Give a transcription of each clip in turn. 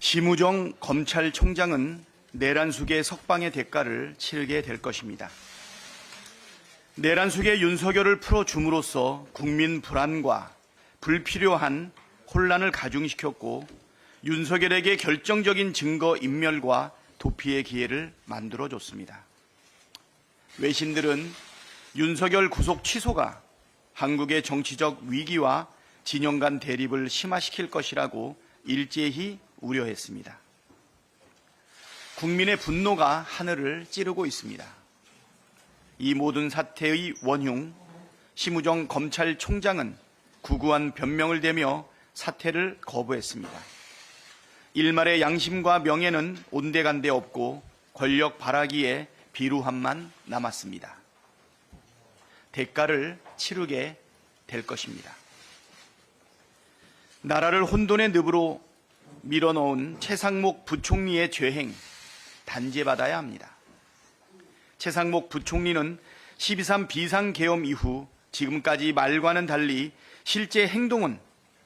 심우정 검찰총장은 내란숙의 석방의 대가를 치르게 될 것입니다. 내란숙의 윤석열을 풀어줌으로써 국민 불안과 불필요한 혼란을 가중시켰고 윤석열에게 결정적인 증거 인멸과 도피의 기회를 만들어줬습니다. 외신들은 윤석열 구속 취소가 한국의 정치적 위기와 진영 간 대립을 심화시킬 것이라고 일제히 우려했습니다. 국민의 분노가 하늘을 찌르고 있습니다. 이 모든 사태의 원흉, 심우정 검찰총장은 구구한 변명을 대며 사퇴를 거부했습니다. 일말의 양심과 명예는 온데간데 없고 권력 바라기에 비루함만 남았습니다. 대가를 치르게 될 것입니다. 나라를 혼돈의 늪으로 밀어넣은 최상목 부총리의 죄행, 단죄받아야 합니다. 최상목 부총리는 12.3 비상계엄 이후 지금까지 말과는 달리 실제 행동은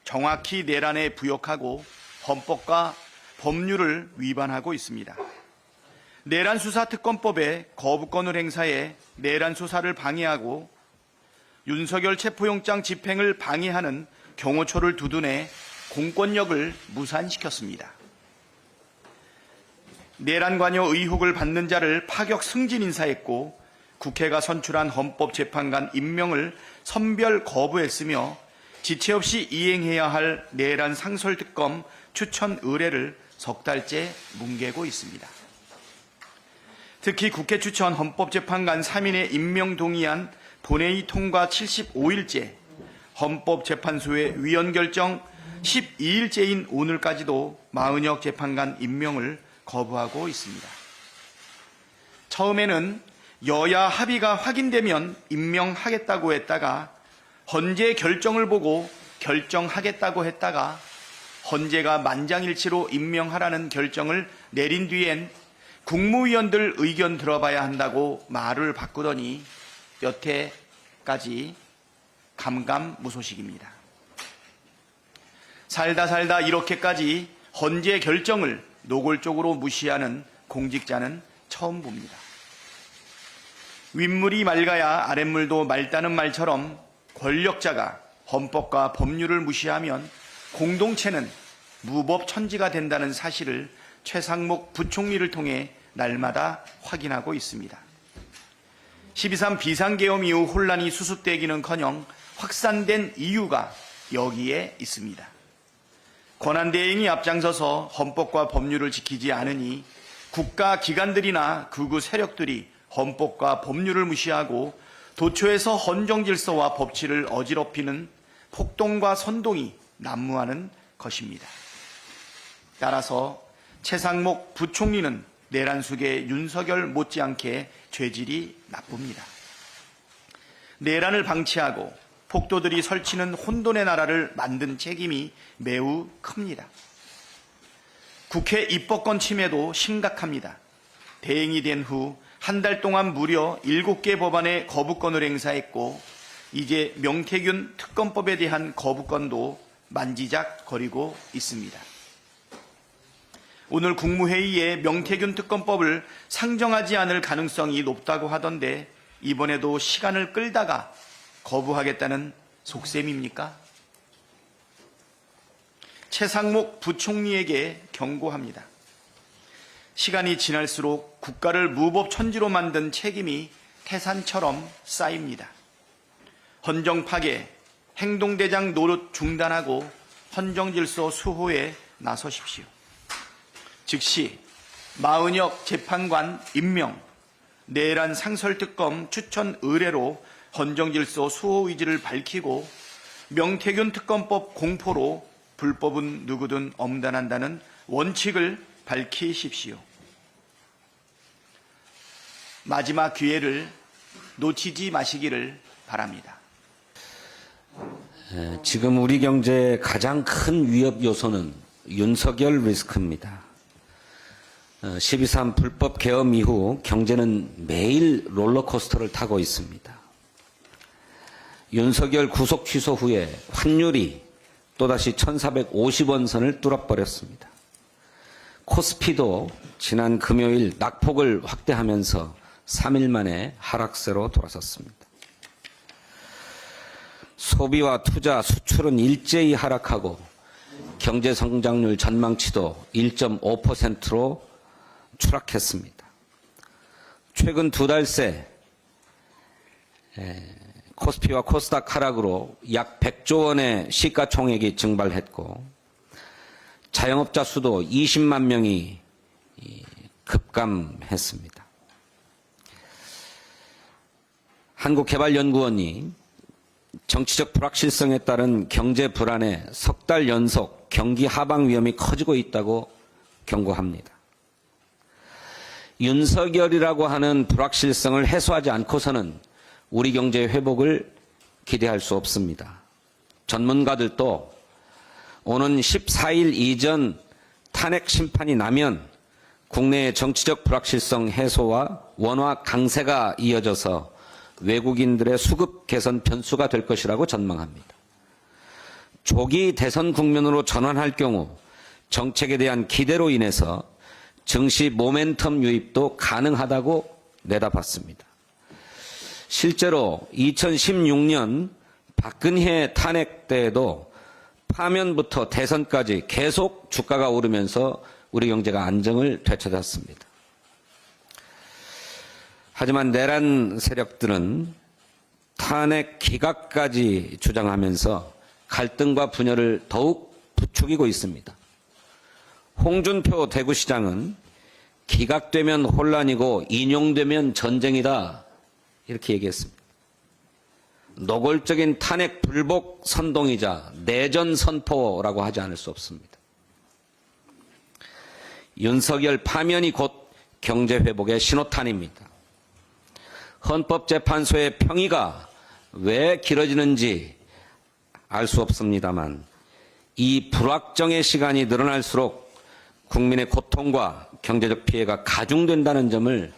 정확히 내란에 부역하고 헌법과 법률을 위반하고 있습니다. 내란수사특검법에 거부권을 행사해 내란 수사를 방해하고 윤석열 체포영장 집행을 방해하는 경호처를 두둔해 공권력을 무산시켰습니다. 내란 관여 의혹을 받는 자를 파격 승진 인사했고 국회가 선출한 헌법재판관 임명을 선별 거부했으며 지체 없이 이행해야 할 내란 상설특검 추천 의뢰를 석 달째 뭉개고 있습니다. 특히 국회 추천 헌법재판관 3인의 임명 동의안 본회의 통과 75일째, 헌법재판소의 위헌 결정 12일째인 오늘까지도 마은혁 재판관 임명을 거부하고 있습니다. 처음에는 여야 합의가 확인되면 임명하겠다고 했다가 헌재 결정을 보고 결정하겠다고 했다가 헌재가 만장일치로 임명하라는 결정을 내린 뒤엔 국무위원들 의견 들어봐야 한다고 말을 바꾸더니 여태까지 감감무소식입니다. 살다 이렇게까지 헌재 결정을 노골적으로 무시하는 공직자는 처음 봅니다. 윗물이 맑아야 아랫물도 맑다는 말처럼 권력자가 헌법과 법률을 무시하면 공동체는 무법천지가 된다는 사실을 최상목 부총리를 통해 날마다 확인하고 있습니다. 12.3 비상계엄 이후 혼란이 수습되기는커녕 확산된 이유가 여기에 있습니다. 권한대행이 앞장서서 헌법과 법률을 지키지 않으니 국가기관들이나 극우 세력들이 헌법과 법률을 무시하고 도처에서 헌정질서와 법치를 어지럽히는 폭동과 선동이 난무하는 것입니다. 따라서 최상목 부총리는 내란숙의 윤석열 못지않게 죄질이 나쁩니다. 내란을 방치하고 폭도들이 설치는 혼돈의 나라를 만든 책임이 매우 큽니다. 국회 입법권 침해도 심각합니다. 대행이 된 후 한 달 동안 무려 7개 법안에 거부권을 행사했고 이제 명태균 특검법에 대한 거부권도 만지작거리고 있습니다. 오늘 국무회의에 명태균 특검법을 상정하지 않을 가능성이 높다고 하던데 이번에도 시간을 끌다가 거부하겠다는 속셈입니까? 최상목 부총리에게 경고합니다. 시간이 지날수록 국가를 무법천지로 만든 책임이 태산처럼 쌓입니다. 헌정 파괴, 행동대장 노릇 중단하고 헌정질서 수호에 나서십시오. 즉시 마은혁 재판관 임명, 내란 상설특검 추천 의뢰로 헌정질서 수호 의지를 밝히고 명태균 특검법 공포로 불법은 누구든 엄단한다는 원칙을 밝히십시오. 마지막 기회를 놓치지 마시기를 바랍니다. 지금 우리 경제의 가장 큰 위협 요소는 윤석열 리스크입니다. 12.3 불법 계엄 이후 경제는 매일 롤러코스터를 타고 있습니다. 윤석열 구속 취소 후에 환율이 또다시 1,450원 선을 뚫어버렸습니다. 코스피도 지난 금요일 낙폭을 확대하면서 3일 만에 하락세로 돌아섰습니다. 소비와 투자, 수출은 일제히 하락하고 경제 성장률 전망치도 1.5%로 추락했습니다. 최근 두 달 새 코스피와 코스닥 하락으로 약 100조 원의 시가총액이 증발했고 자영업자 수도 20만 명이 급감했습니다. 한국개발연구원이 정치적 불확실성에 따른 경제 불안에 석 달 연속 경기 하방 위험이 커지고 있다고 경고합니다. 윤석열이라고 하는 불확실성을 해소하지 않고서는 우리 경제 회복을 기대할 수 없습니다. 전문가들도 오는 14일 이전 탄핵 심판이 나면 국내의 정치적 불확실성 해소와 원화 강세가 이어져서 외국인들의 수급 개선 변수가 될 것이라고 전망합니다. 조기 대선 국면으로 전환할 경우 정책에 대한 기대로 인해서 증시 모멘텀 유입도 가능하다고 내다봤습니다. 실제로 2016년 박근혜 탄핵 때에도 파면부터 대선까지 계속 주가가 오르면서 우리 경제가 안정을 되찾았습니다. 하지만 내란 세력들은 탄핵 기각까지 주장하면서 갈등과 분열을 더욱 부추기고 있습니다. 홍준표 대구시장은 기각되면 혼란이고 인용되면 전쟁이다 이렇게 얘기했습니다. 노골적인 탄핵 불복 선동이자 내전 선포라고 하지 않을 수 없습니다. 윤석열 파면이 곧 경제 회복의 신호탄입니다. 헌법재판소의 평의가 왜 길어지는지 알 수 없습니다만 이 불확정의 시간이 늘어날수록 국민의 고통과 경제적 피해가 가중된다는 점을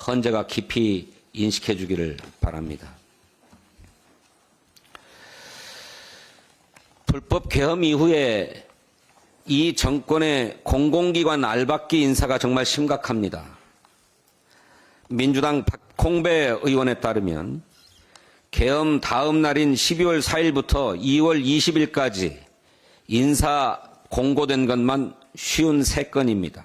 헌재가 깊이 인식해 주기를 바랍니다. 불법 계엄 이후에 이 정권의 공공기관 알박기 인사가 정말 심각합니다. 민주당 박홍배 의원에 따르면 계엄 다음 날인 12월 4일부터 2월 20일까지 인사 공고된 것만 53건입니다.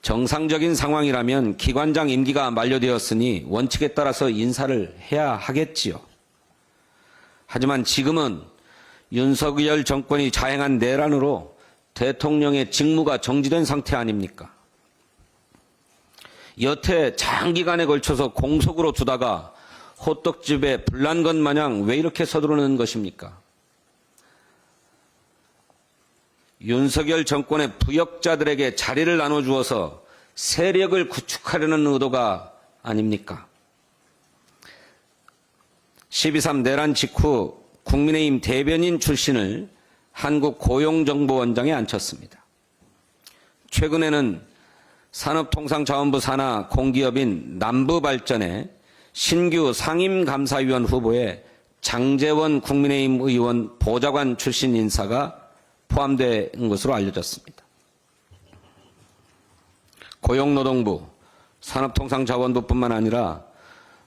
정상적인 상황이라면 기관장 임기가 만료되었으니 원칙에 따라서 인사를 해야 하겠지요. 하지만 지금은 윤석열 정권이 자행한 내란으로 대통령의 직무가 정지된 상태 아닙니까? 여태 장기간에 걸쳐서 공석으로 두다가 호떡집에 불난 것 마냥 왜 이렇게 서두르는 것입니까? 윤석열 정권의 부역자들에게 자리를 나눠주어서 세력을 구축하려는 의도가 아닙니까? 12.3 내란 직후 국민의힘 대변인 출신을 한국고용정보원장에 앉혔습니다. 최근에는 산업통상자원부 산하 공기업인 남부발전에 신규 상임감사위원 후보에 장제원 국민의힘 의원 보좌관 출신 인사가 포함된 것으로 알려졌습니다. 고용노동부, 산업통상자원부뿐만 아니라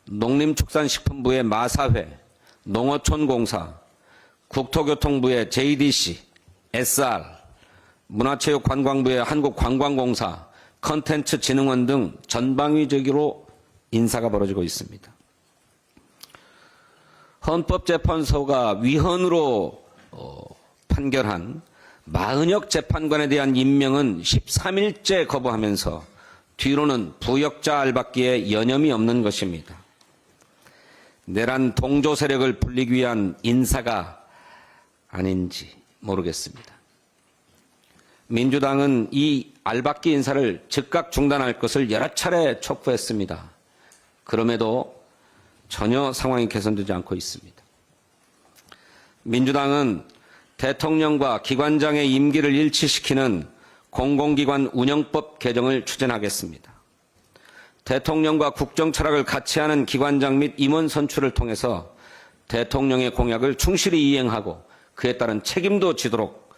농림축산식품부의 마사회, 농어촌공사, 국토교통부의 JDC, SR, 문화체육관광부의 한국관광공사, 컨텐츠진흥원 등 전방위적으로 인사가 벌어지고 있습니다. 헌법재판소가 위헌으로 판결한 마은혁 재판관에 대한 임명은 13일째 거부하면서 뒤로는 부역자 알박기에 여념이 없는 것입니다. 내란 동조 세력을 불리기 위한 인사가 아닌지 모르겠습니다. 민주당은 이 알박기 인사를 즉각 중단할 것을 여러 차례 촉구했습니다. 그럼에도 전혀 상황이 개선되지 않고 있습니다. 민주당은 대통령과 기관장의 임기를 일치시키는 공공기관 운영법 개정을 추진하겠습니다. 대통령과 국정 철학을 같이 하는 기관장 및 임원 선출을 통해서 대통령의 공약을 충실히 이행하고 그에 따른 책임도 지도록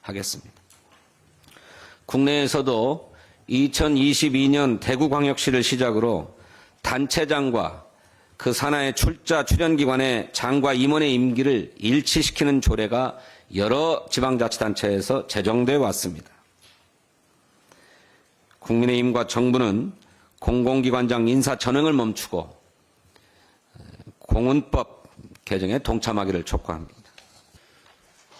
하겠습니다. 국내에서도 2022년 대구광역시를 시작으로 단체장과 그 산하의 출전기관의 장과 임원의 임기를 일치시키는 조례가 여러 지방자치단체에서 제정되어 왔습니다. 국민의힘과 정부는 공공기관장 인사 전횡을 멈추고 공훈법 개정에 동참하기를 촉구합니다.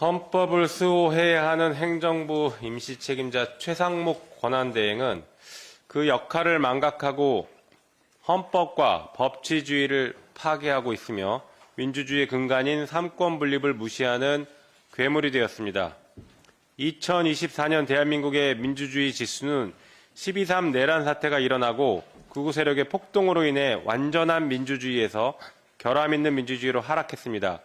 헌법을 수호해야 하는 행정부 임시책임자 최상목 권한대행은 그 역할을 망각하고 헌법과 법치주의를 파괴하고 있으며 민주주의의 근간인 삼권 분립을 무시하는 괴물이 되었습니다. 2024년 대한민국의 민주주의 지수는 12.3 내란 사태가 일어나고 극우 세력의 폭동으로 인해 완전한 민주주의에서 결함 있는 민주주의로 하락했습니다.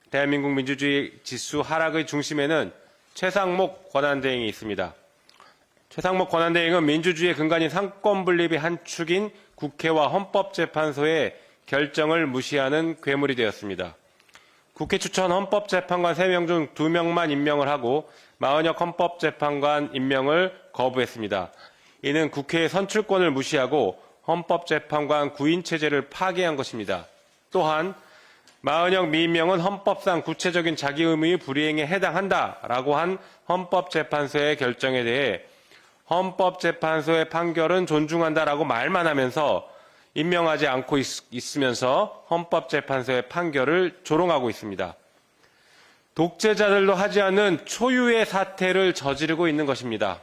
대한민국 민주주의 지수 하락의 중심에는 최상목 권한대행이 있습니다. 최상목 권한대행은 민주주의의 근간인 삼권 분립의 한 축인 국회와 헌법재판소의 결정을 무시하는 괴물이 되었습니다. 국회 추천 헌법재판관 3명 중 2명만 임명을 하고 마은혁 헌법재판관 임명을 거부했습니다. 이는 국회의 선출권을 무시하고 헌법재판관 구인체제를 파괴한 것입니다. 또한 마은혁 미임명은 헌법상 구체적인 자기 의무의 불이행에 해당한다라고 한 헌법재판소의 결정에 대해 헌법재판소의 판결은 존중한다라고 말만 하면서 임명하지 않고 있으면서 헌법재판소의 판결을 조롱하고 있습니다. 독재자들도 하지 않는 초유의 사태를 저지르고 있는 것입니다.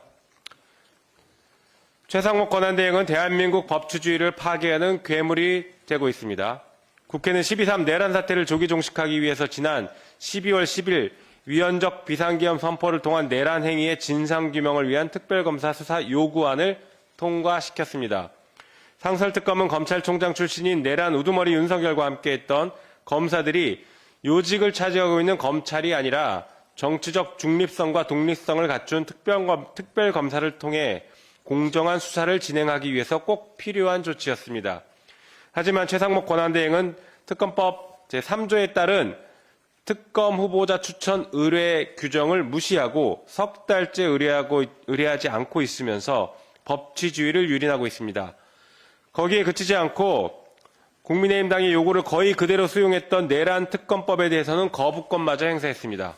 최상목 권한대행은 대한민국 법치주의를 파괴하는 괴물이 되고 있습니다. 국회는 12.3 내란 사태를 조기 종식하기 위해서 지난 12월 10일 위헌적 비상기험 선포를 통한 내란 행위의 진상규명을 위한 특별검사 수사 요구안을 통과시켰습니다. 상설특검은 검찰총장 출신인 내란 우두머리 윤석열과 함께했던 검사들이 요직을 차지하고 있는 검찰이 아니라 정치적 중립성과 독립성을 갖춘 특별검사를 통해 공정한 수사를 진행하기 위해서 꼭 필요한 조치였습니다. 하지만 최상목 권한대행은 특검법 제3조에 따른 특검 후보자 추천 의뢰 규정을 무시하고 석 달째 의뢰하지 않고 있으면서 법치주의를 유린하고 있습니다. 거기에 그치지 않고 국민의힘당의 요구를 거의 그대로 수용했던 내란 특검법에 대해서는 거부권마저 행사했습니다.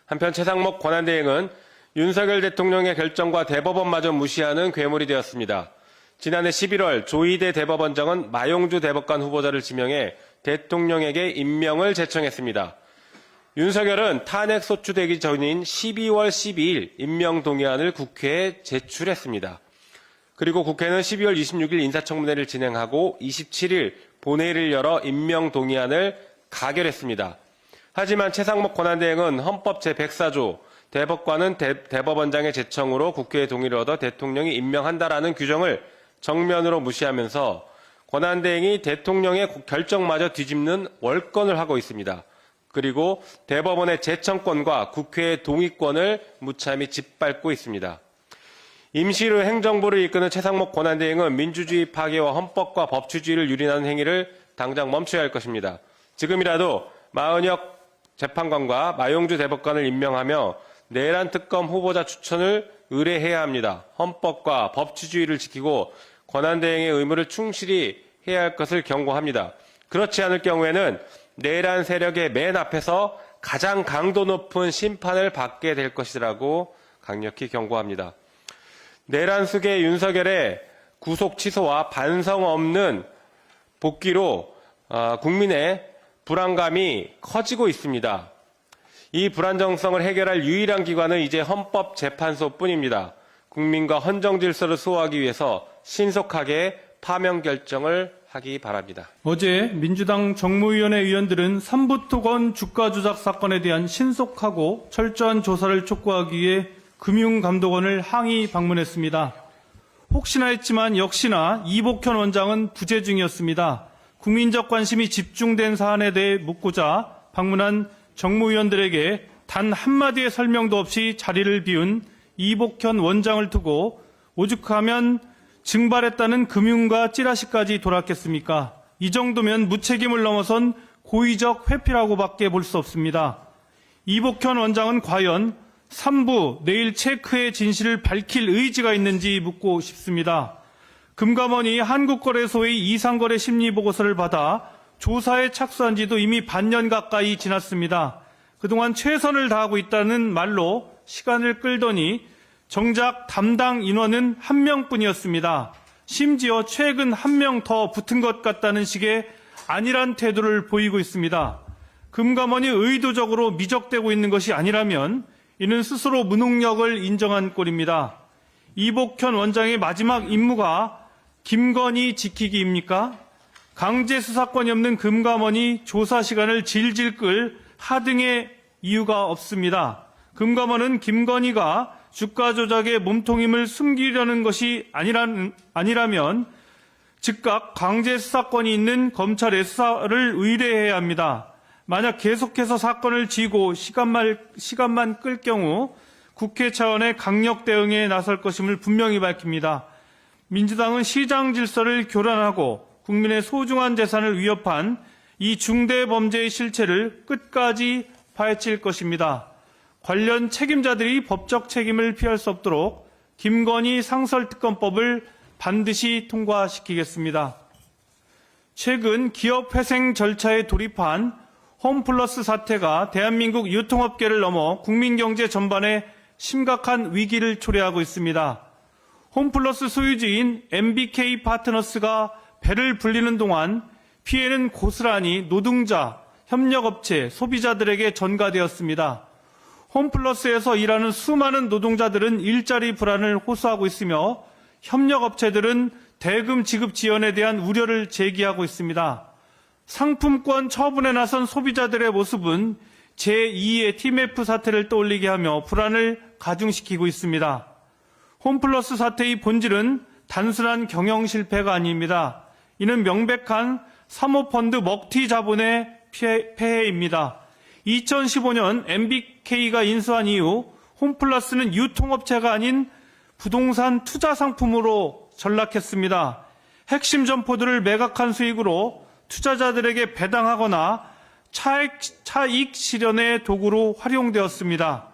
한편 최상목 권한대행은 윤석열 대통령의 결정과 대법원마저 무시하는 괴물이 되었습니다. 지난해 11월 조희대 대법원장은 마용주 대법관 후보자를 지명해 대통령에게 임명을 제청했습니다. 윤석열은 탄핵 소추되기 전인 12월 12일 임명 동의안을 국회에 제출했습니다. 그리고 국회는 12월 26일 인사청문회를 진행하고 27일 본회의를 열어 임명 동의안을 가결했습니다. 하지만 최상목 권한대행은 헌법 제104조 대법관은 대법원장의 제청으로 국회의 동의를 얻어 대통령이 임명한다라는 규정을 정면으로 무시하면서 권한대행이 대통령의 결정마저 뒤집는 월권을 하고 있습니다. 그리고 대법원의 제청권과 국회의 동의권을 무참히 짓밟고 있습니다. 임시로 행정부를 이끄는 최상목 권한대행은 민주주의 파괴와 헌법과 법치주의를 유린하는 행위를 당장 멈춰야 할 것입니다. 지금이라도 마은혁 재판관과 마용주 대법관을 임명하며 내란 특검 후보자 추천을 의뢰해야 합니다. 헌법과 법치주의를 지키고 권한대행의 의무를 충실히 해야 할 것을 경고합니다. 그렇지 않을 경우에는 내란 세력의 맨 앞에서 가장 강도 높은 심판을 받게 될 것이라고 강력히 경고합니다. 내란 수계 윤석열의 구속 취소와 반성 없는 복귀로 국민의 불안감이 커지고 있습니다. 이 불안정성을 해결할 유일한 기관은 이제 헌법재판소뿐입니다. 국민과 헌정 질서를 수호하기 위해서 신속하게 파면 결정을 하기 바랍니다. 어제 민주당 정무위원회 의원들은 삼부토건 주가 조작 사건에 대한 신속하고 철저한 조사를 촉구하기 위해 금융감독원을 항의 방문했습니다. 혹시나 했지만 역시나 이복현 원장은 부재 중이었습니다. 국민적 관심이 집중된 사안에 대해 묻고자 방문한 정무위원들에게 단 한마디의 설명도 없이 자리를 비운 이복현 원장을 두고 오죽하면 증발했다는 금융과 찌라시까지 돌았겠습니까? 이 정도면 무책임을 넘어선 고의적 회피라고밖에 볼 수 없습니다. 이복현 원장은 과연 3부 내일 체크의 진실을 밝힐 의지가 있는지 묻고 싶습니다. 금감원이 한국거래소의 이상거래 심리보고서를 받아 조사에 착수한 지도 이미 반년 가까이 지났습니다. 그동안 최선을 다하고 있다는 말로 시간을 끌더니 정작 담당 인원은 1명뿐이었습니다. 심지어 최근 1명 더 붙은 것 같다는 식의 안일한 태도를 보이고 있습니다. 금감원이 의도적으로 미적대고 있는 것이 아니라면 이는 스스로 무능력을 인정한 꼴입니다. 이복현 원장의 마지막 임무가 김건희 지키기입니까? 강제 수사권이 없는 금감원이 조사 시간을 질질 끌 하등의 이유가 없습니다. 금감원은 김건희가 주가 조작의 몸통임을 숨기려는 것이 아니라면 즉각 강제 수사권이 있는 검찰에 수사를 의뢰해야 합니다. 만약 계속해서 사건을 쥐고 시간만 끌 경우 국회 차원의 강력 대응에 나설 것임을 분명히 밝힙니다. 민주당은 시장 질서를 교란하고 국민의 소중한 재산을 위협한 이 중대 범죄의 실체를 끝까지 파헤칠 것입니다. 관련 책임자들이 법적 책임을 피할 수 없도록 김건희 상설특검법을 반드시 통과시키겠습니다. 최근 기업회생 절차에 돌입한 홈플러스 사태가 대한민국 유통업계를 넘어 국민경제 전반에 심각한 위기를 초래하고 있습니다. 홈플러스 소유주인 MBK 파트너스가 배를 불리는 동안 피해는 고스란히 노동자, 협력업체, 소비자들에게 전가되었습니다. 홈플러스에서 일하는 수많은 노동자들은 일자리 불안을 호소하고 있으며 협력업체들은 대금 지급 지연에 대한 우려를 제기하고 있습니다. 상품권 처분에 나선 소비자들의 모습은 제2의 TMF 사태를 떠올리게 하며 불안을 가중시키고 있습니다. 홈플러스 사태의 본질은 단순한 경영 실패가 아닙니다. 이는 명백한 사모펀드 먹튀 자본의 폐해입니다. 2015년 MBK가 인수한 이후 홈플러스는 유통업체가 아닌 부동산 투자 상품으로 전락했습니다. 핵심 점포들을 매각한 수익으로 투자자들에게 배당하거나 차익 실현의 도구로 활용되었습니다.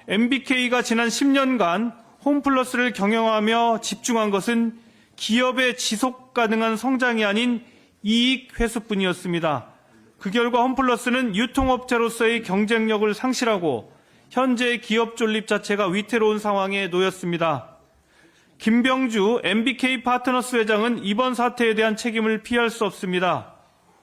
MBK가 지난 10년간 홈플러스를 경영하며 집중한 것은 기업의 지속 가능한 성장이 아닌 이익 회수뿐이었습니다. 그 결과 홈플러스는 유통업체로서의 경쟁력을 상실하고 현재 기업 존립 자체가 위태로운 상황에 놓였습니다. 김병주 MBK 파트너스 회장은 이번 사태에 대한 책임을 피할 수 없습니다.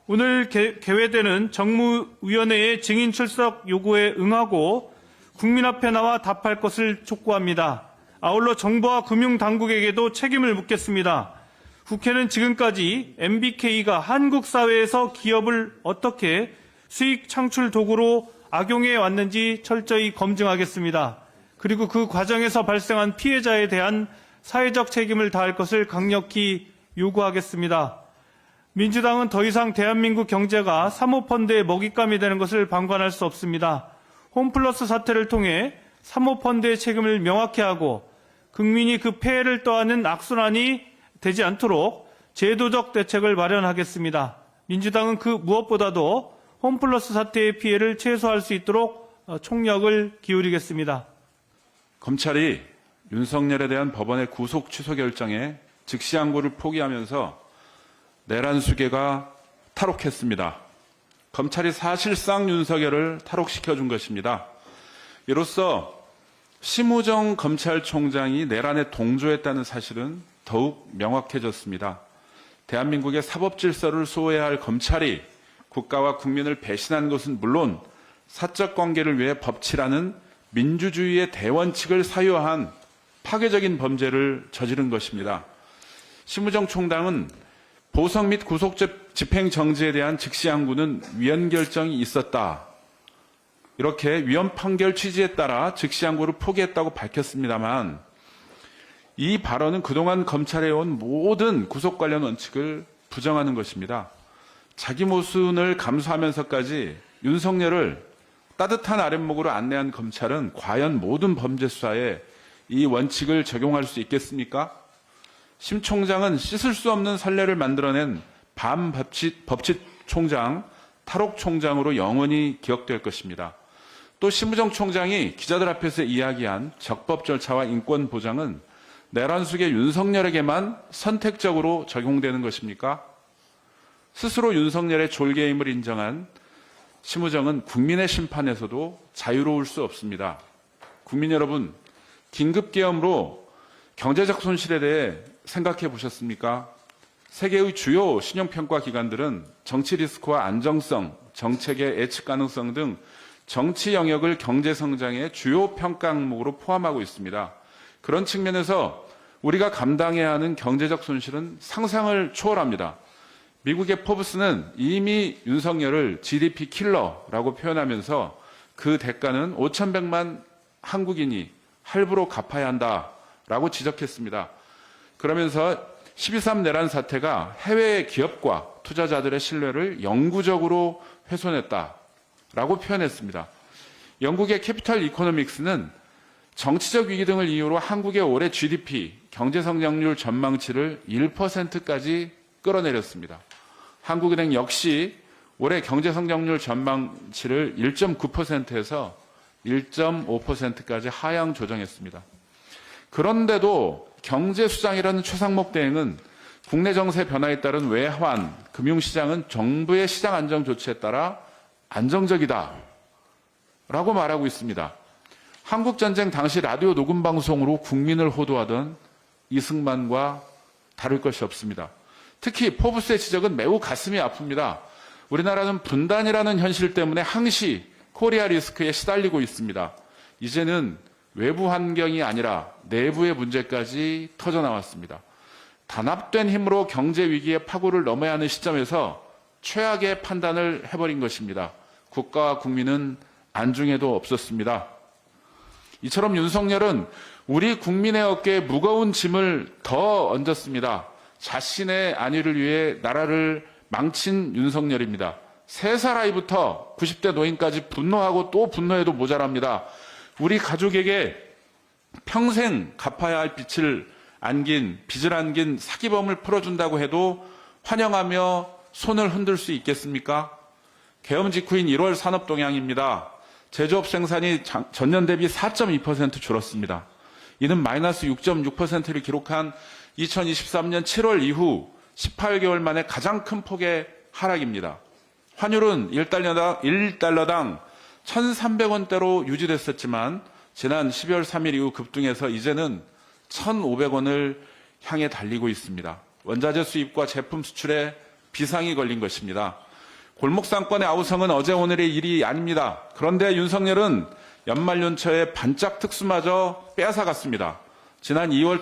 오늘 개회되는 정무위원회의 증인 출석 요구에 응하고 국민 앞에 나와 답할 것을 촉구합니다. 아울러 정부와 금융당국에게도 책임을 묻겠습니다. 국회는 지금까지 MBK가 한국 사회에서 기업을 어떻게 수익 창출 도구로 악용해 왔는지 철저히 검증하겠습니다. 그리고 그 과정에서 발생한 피해자에 대한 사회적 책임을 다할 것을 강력히 요구하겠습니다. 민주당은 더 이상 대한민국 경제가 사모펀드의 먹잇감이 되는 것을 방관할 수 없습니다. 홈플러스 사태를 통해 사모펀드의 책임을 명확히 하고 국민이 그 폐해를 떠안는 악순환이 되지 않도록 제도적 대책을 마련하겠습니다. 민주당은 그 무엇보다도 홈플러스 사태의 피해를 최소화할 수 있도록 총력을 기울이겠습니다. 검찰이 윤석열에 대한 법원의 구속 취소 결정에 즉시 항고를 포기하면서 내란 수계가 탈옥했습니다. 검찰이 사실상 윤석열을 탈옥시켜준 것입니다. 이로써 심우정 검찰총장이 내란에 동조했다는 사실은 더욱 명확해졌습니다. 대한민국의 사법질서를 소외할 검찰이 국가와 국민을 배신한 것은 물론 사적 관계를 위해 법치라는 민주주의의 대원칙을 사유한 파괴적인 범죄를 저지른 것입니다. 심우정 총장은 보석 및 구속 집행 정지에 대한 즉시 항고는 위헌 결정이 있었다. 이렇게 위헌 판결 취지에 따라 즉시 항고를 포기했다고 밝혔습니다만 이 발언은 그동안 검찰에 온 모든 구속 관련 원칙을 부정하는 것입니다. 자기 모순을 감수하면서까지 윤석열을 따뜻한 아랫목으로 안내한 검찰은 과연 모든 범죄 수사에 이 원칙을 적용할 수 있겠습니까? 심 총장은 씻을 수 없는 선례를 만들어낸 반법칙 총장, 탈옥 총장으로 영원히 기억될 것입니다. 또 심우정 총장이 기자들 앞에서 이야기한 적법 절차와 인권 보장은 내란숙의 윤석열에게만 선택적으로 적용되는 것입니까? 스스로 윤석열의 졸개임을 인정한 심우정은 국민의 심판에서도 자유로울 수 없습니다. 국민 여러분, 긴급계엄으로 경제적 손실에 대해 생각해 보셨습니까? 세계의 주요 신용평가 기관들은 정치 리스크와 안정성, 정책의 예측 가능성 등 정치 영역을 경제 성장의 주요 평가 항목으로 포함하고 있습니다. 그런 측면에서 우리가 감당해야 하는 경제적 손실은 상상을 초월합니다. 미국의 포브스는 이미 윤석열을 GDP 킬러라고 표현하면서 그 대가는 5,100만 한국인이 할부로 갚아야 한다라고 지적했습니다. 그러면서 12.3 내란 사태가 해외 기업과 투자자들의 신뢰를 영구적으로 훼손했다라고 표현했습니다. 영국의 캐피털 이코노믹스는 정치적 위기 등을 이유로 한국의 올해 GDP 경제성장률 전망치를 1%까지 끌어내렸습니다. 한국은행 역시 올해 경제성장률 전망치를 1.9%에서 1.5%까지 하향 조정했습니다. 그런데도 경제수장이라는 최상목 대행은 국내 정세 변화에 따른 외환, 금융시장은 정부의 시장 안정 조치에 따라 안정적이다 라고 말하고 있습니다. 한국전쟁 당시 라디오 녹음방송으로 국민을 호도하던 이승만과 다를 것이 없습니다. 특히 포브스의 지적은 매우 가슴이 아픕니다. 우리나라는 분단이라는 현실 때문에 항시 코리아 리스크에 시달리고 있습니다. 이제는 외부 환경이 아니라 내부의 문제까지 터져나왔습니다. 단합된 힘으로 경제 위기의 파고를 넘어야 하는 시점에서 최악의 판단을 해버린 것입니다. 국가와 국민은 안중에도 없었습니다. 이처럼 윤석열은 우리 국민의 어깨에 무거운 짐을 더 얹었습니다. 자신의 안위를 위해 나라를 망친 윤석열입니다. 3살 아이부터 90대 노인까지 분노하고 또 분노해도 모자랍니다. 우리 가족에게 평생 갚아야 할 빚을 안긴 사기범을 풀어준다고 해도 환영하며 손을 흔들 수 있겠습니까? 계엄 직후인 1월 산업동향입니다. 제조업 생산이 전년 대비 4.2% 줄었습니다. 이는 마이너스 6.6%를 기록한 2023년 7월 이후 18개월 만에 가장 큰 폭의 하락입니다. 환율은 1달러당 1,300원대로 유지됐었지만 지난 12월 3일 이후 급등해서 이제는 1,500원을 향해 달리고 있습니다. 원자재 수입과 제품 수출에 비상이 걸린 것입니다. 골목상권의 아우성은 어제 오늘의 일이 아닙니다. 그런데 윤석열은 연말연초에 반짝 특수마저 빼앗아갔습니다. 지난 2월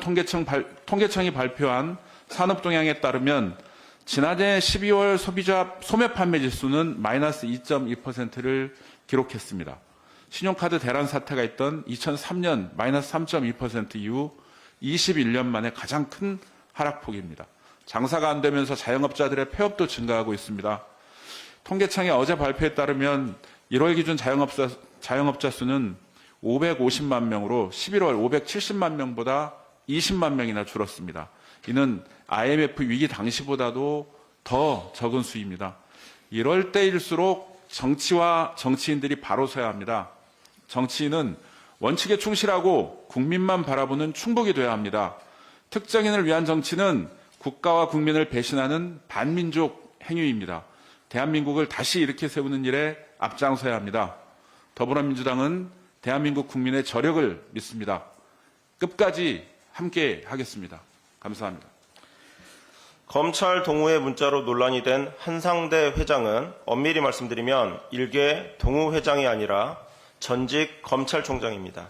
통계청이 발표한 산업동향에 따르면 지난해 12월 소비자 소매 판매 지수는 마이너스 2.2%를 기록했습니다. 신용카드 대란 사태가 있던 2003년 마이너스 3.2% 이후 21년 만에 가장 큰 하락폭입니다. 장사가 안 되면서 자영업자들의 폐업도 증가하고 있습니다. 통계청의 어제 발표에 따르면 1월 기준 자영업자 수는 550만 명으로 11월 570만 명보다 20만 명이나 줄었습니다. 이는 IMF 위기 당시보다도 더 적은 수입니다. 이럴 때일수록 정치와 정치인들이 바로 서야 합니다. 정치인은 원칙에 충실하고 국민만 바라보는 충복이 돼야 합니다. 특정인을 위한 정치는 국가와 국민을 배신하는 반민족 행위입니다. 대한민국을 다시 일으켜 세우는 일에 앞장서야 합니다. 더불어민주당은 대한민국 국민의 저력을 믿습니다. 끝까지 함께 하겠습니다. 감사합니다. 검찰 동우회 문자로 논란이 된 한상대 회장은 엄밀히 말씀드리면 일개 동우 회장이 아니라 전직 검찰총장입니다.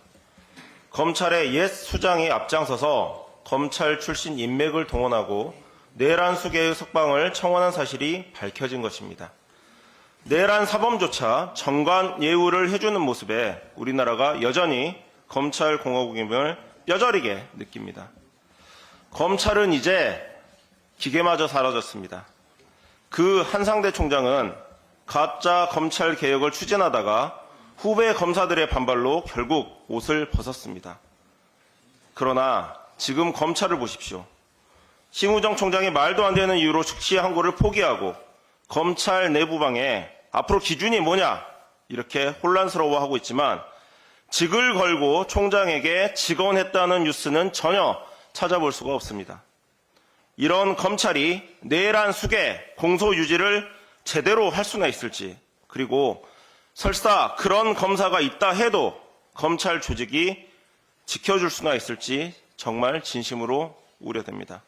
검찰의 옛 수장이 앞장서서 검찰 출신 인맥을 동원하고 내란 수개의 석방을 청원한 사실이 밝혀진 것입니다. 내란 사범조차 정관 예우를 해주는 모습에 우리나라가 여전히 검찰 공화국임을 뼈저리게 느낍니다. 검찰은 이제 기계마저 사라졌습니다. 그 한상대 총장은 가짜 검찰 개혁을 추진하다가 후배 검사들의 반발로 결국 옷을 벗었습니다. 그러나 지금 검찰을 보십시오. 심우정 총장이 말도 안 되는 이유로 즉시 항고를 포기하고 검찰 내부방에 앞으로 기준이 뭐냐 이렇게 혼란스러워하고 있지만 직을 걸고 총장에게 직언했다는 뉴스는 전혀 찾아볼 수가 없습니다. 이런 검찰이 내란 수계 공소 유지를 제대로 할 수나 있을지, 그리고 설사 그런 검사가 있다 해도 검찰 조직이 지켜줄 수나 있을지 정말 진심으로 우려됩니다.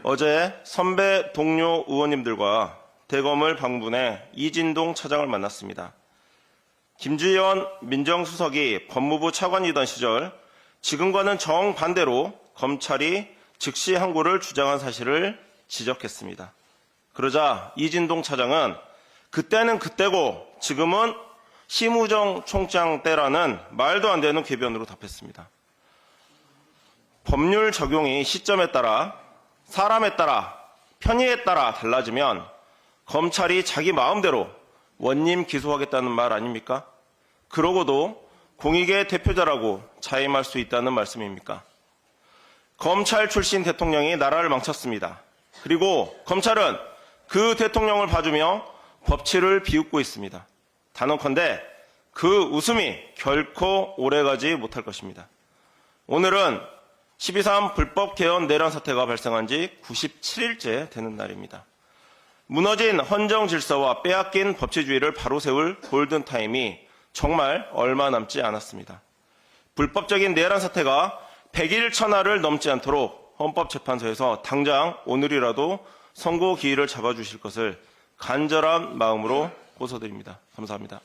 어제 선배 동료 의원님들과 대검을 방문해 이진동 차장을 만났습니다. 김주현 민정수석이 법무부 차관이던 시절 지금과는 정반대로 검찰이 즉시 항고를 주장한 사실을 지적했습니다. 그러자 이진동 차장은 그때는 그때고 지금은 심우정 총장 때라는 말도 안 되는 궤변으로 답했습니다. 법률 적용이 시점에 따라, 사람에 따라, 편의에 따라 달라지면 검찰이 자기 마음대로 원님 기소하겠다는 말 아닙니까? 그러고도 공익의 대표자라고 자임할 수 있다는 말씀입니까? 검찰 출신 대통령이 나라를 망쳤습니다. 그리고 검찰은 그 대통령을 봐주며 법치를 비웃고 있습니다. 단언컨대 그 웃음이 결코 오래가지 못할 것입니다. 오늘은 12.3 불법 개헌 내란 사태가 발생한 지 97일째 되는 날입니다. 무너진 헌정 질서와 빼앗긴 법치주의를 바로 세울 골든타임이 정말 얼마 남지 않았습니다. 불법적인 내란 사태가 100일 천하를 넘지 않도록 헌법재판소에서 당장 오늘이라도 선고 기일을 잡아주실 것을 간절한 마음으로 호소드립니다. 감사합니다.